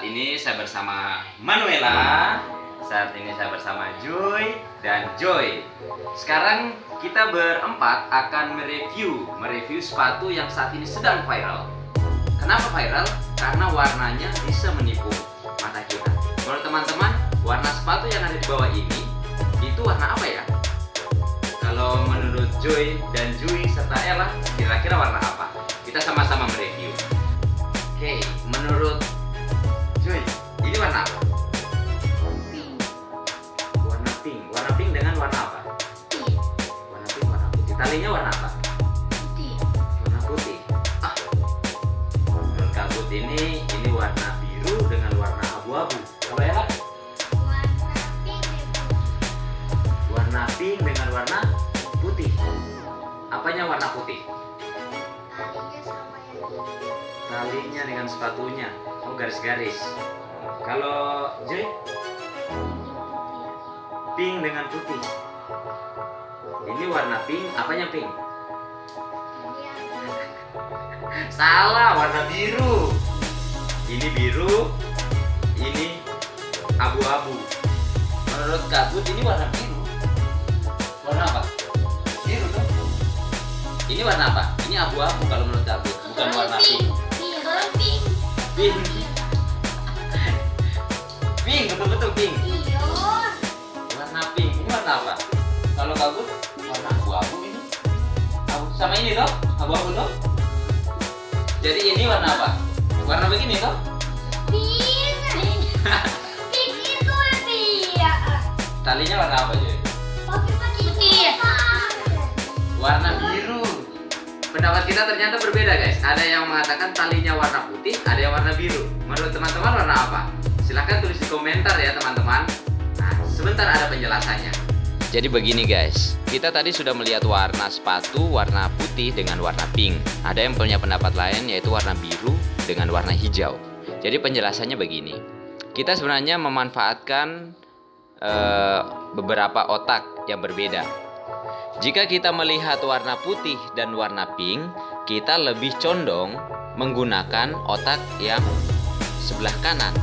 ini saya bersama Manuela. Saat ini saya bersama Joy dan Joy. Sekarang kita berempat akan mereview sepatu yang saat ini sedang viral. Kenapa viral? Karena warnanya bisa menipu mata kita. Menurut teman-teman, warna sepatu yang ada di bawah ini itu warna apa ya? Kalau menurut Joy dan Jui serta Ella, kira-kira warna apa? Kita sama-sama mereview. Oke, menurut Joy, ini warna apa? Pink. Warna pink. Warna pink dengan warna apa? Pink. Warna pink, warna putih. Talinya warna apa? Putih. Warna putih. Menurut Kak Put ini warna biru dengan warna abu-abu. Kalau Ella? Warna pink dan putih. Warna pink dengan warna putih. Apanya warna putih? Talinya sama yang ini. Talinya dengan sepatunya. Oh, garis-garis. Kalau Joy? Ini putih. Pink dengan putih. Ini warna pink, apanya pink? Ini yang Salah, warna biru. Ini biru, ini abu-abu. Menurut Kak Bud ini warna biru. Warna apa? Biru dong. Ini warna apa? Ini abu-abu kalau menurut Kak Bud, bukan warna pink. Iya, pink. Pink. Pink, betul-betul pink. Iya. Warna pink. Ini warna apa? Kalau Kak Bud, warna abu-abu ini. Abu sama ini toh? Abu-abu toh? Jadi ini warna apa? Warna begini toh? Pink. Pink itu dia. Talinya warna apa, Joy? Putih. Warna biru. Pendapat kita ternyata berbeda, guys. Ada yang mengatakan talinya warna putih, ada yang warna biru. Menurut teman-teman warna apa? Silahkan tulis di komentar ya, teman-teman. Nah, sebentar ada penjelasannya. Jadi begini, guys. Kita tadi sudah melihat warna sepatu warna putih dengan warna pink. Ada yang punya pendapat lain yaitu warna biru dengan warna hijau. Jadi penjelasannya begini. Kita sebenarnya memanfaatkan beberapa otak yang berbeda. Jika kita melihat warna putih dan warna pink, kita lebih condong menggunakan otak yang sebelah kanan,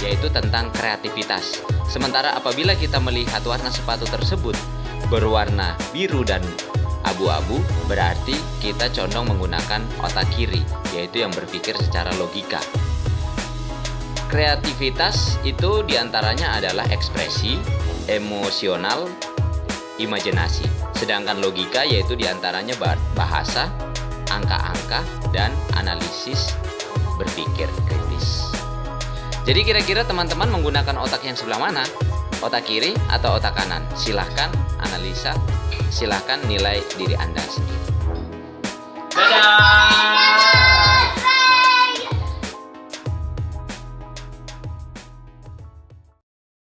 yaitu tentang kreativitas. Sementara apabila kita melihat warna sepatu tersebut berwarna biru dan abu-abu, berarti kita condong menggunakan otak kiri, yaitu yang berpikir secara logika. Kreativitas itu diantaranya adalah ekspresi, emosional, imajinasi. Sedangkan logika yaitu diantaranya bahasa, angka-angka, dan analisis berpikir kritis. Jadi kira-kira teman-teman menggunakan otak yang sebelah mana? Otak kiri atau otak kanan? Silahkan analisa, silahkan nilai diri Anda sendiri. Dadah!